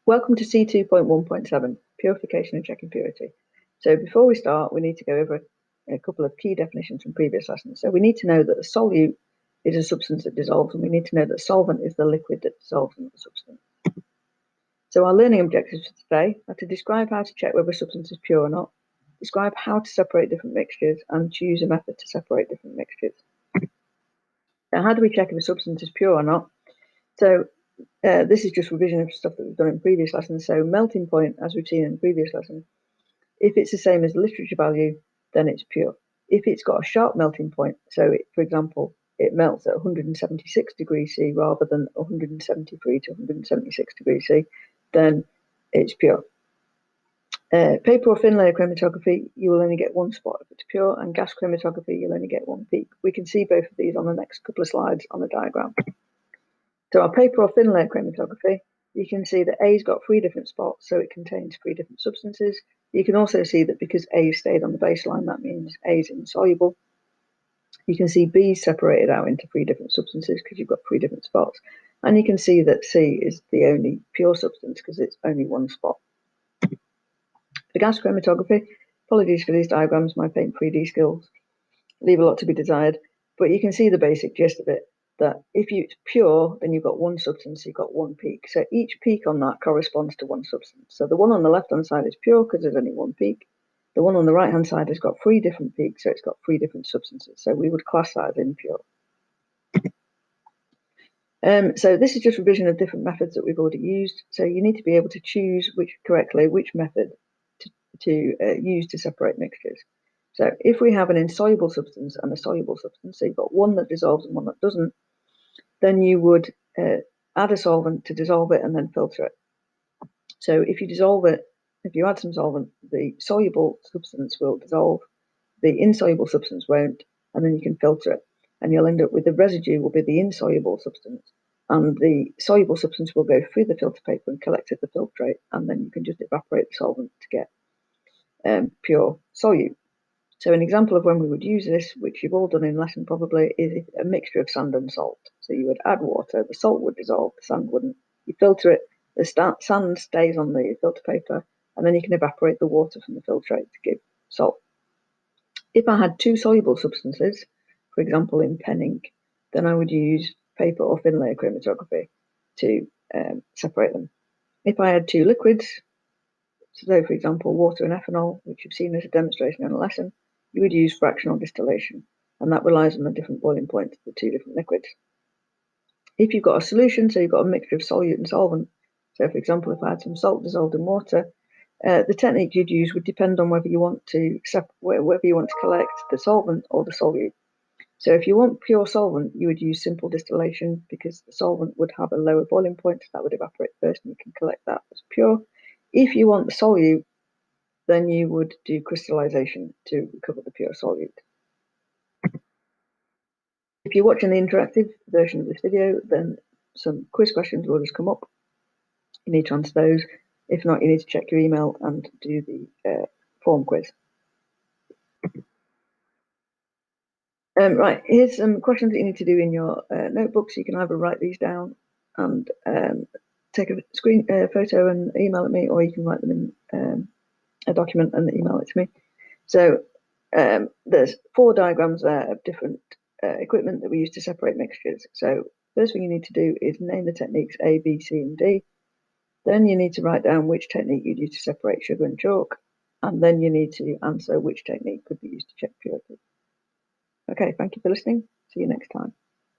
Welcome to C2.1.7, Purification and Checking Purity. So before we start, we need to go over a couple of key definitions from previous lessons. So we need to know that a solute is a substance that dissolves, and we need to know that solvent is the liquid that dissolves in the substance. So our learning objectives for today are to describe how to check whether a substance is pure or not, describe how to separate different mixtures, and choose a method to separate different mixtures. Now, how do we check if a substance is pure or not? So this is just revision of stuff that we've done in previous lessons. So melting point, as we've seen in the previous lesson, if it's the same as the literature value, then it's pure. If it's got a sharp melting point, so for example, it melts at 176 degrees C rather than 173 to 176 degrees C, then it's pure. Paper or thin layer chromatography, you will only get one spot if it's pure, and gas chromatography, you'll only get one peak. We can see both of these on the next couple of slides on the diagram. So our paper or thin layer chromatography, you can see that A's got 3 different spots, so it contains 3 different substances. You can also see that because A stayed on the baseline, that means A is insoluble. You can see B separated out into 3 different substances because you've got 3 different spots. And you can see that C is the only pure substance because it's only one spot. For gas chromatography, apologies for these diagrams, my paint 3D skills leave a lot to be desired, but you can see the basic gist of it, that if it's pure, then you've got one substance, you've got one peak. So each peak on that corresponds to one substance. So the one on the left-hand side is pure because there's only one peak. The one on the right-hand side has got 3 different peaks, so it's got 3 different substances. So we would class that as impure. So this is just revision of different methods that we've already used. So you need to be able to choose which method to use to separate mixtures. So if we have an insoluble substance and a soluble substance, so you've got one that dissolves and one that doesn't, then you would add a solvent to dissolve it and then filter it. So if you dissolve it, if you add some solvent, the soluble substance will dissolve, the insoluble substance won't, and then you can filter it. And you'll end up with the residue will be the insoluble substance, and the soluble substance will go through the filter paper and collect at the filtrate, and then you can just evaporate the solvent to get pure solute. So an example of when we would use this, which you've all done in lesson probably, is a mixture of sand and salt. So you would add water, the salt would dissolve, the sand wouldn't. You filter it, the sand stays on the filter paper, and then you can evaporate the water from the filtrate to give salt. If I had 2 soluble substances, for example in pen ink, then I would use paper or thin layer chromatography to separate them. If I had 2 liquids, so for example water and ethanol, which you've seen as a demonstration in a lesson, you would use fractional distillation, and that relies on the different boiling points of the 2 different liquids. If you've got a solution, so you've got a mixture of solute and solvent, so for example if I had some salt dissolved in water, the technique you'd use would depend on whether you want to collect the solvent or the solute. So if you want pure solvent, you would use simple distillation because the solvent would have a lower boiling point, so that would evaporate first and you can collect that as pure. If you want the solute, then you would do crystallization to recover the pure solute. If you're watching the interactive version of this video, then some quiz questions will just come up. You need to answer those. If not, you need to check your email and do the form quiz. Right, here's some questions that you need to do in your notebook, so you can either write these down and take a screen photo and email it me, or you can write them in a document and email it to me. So there's 4 diagrams there of different equipment that we use to separate mixtures. So first thing you need to do is name the techniques A, B, C, and D. Then you need to write down which technique you'd use to separate sugar and chalk, and then you need to answer which technique could be used to check purity. Okay, thank you for listening. See you next time.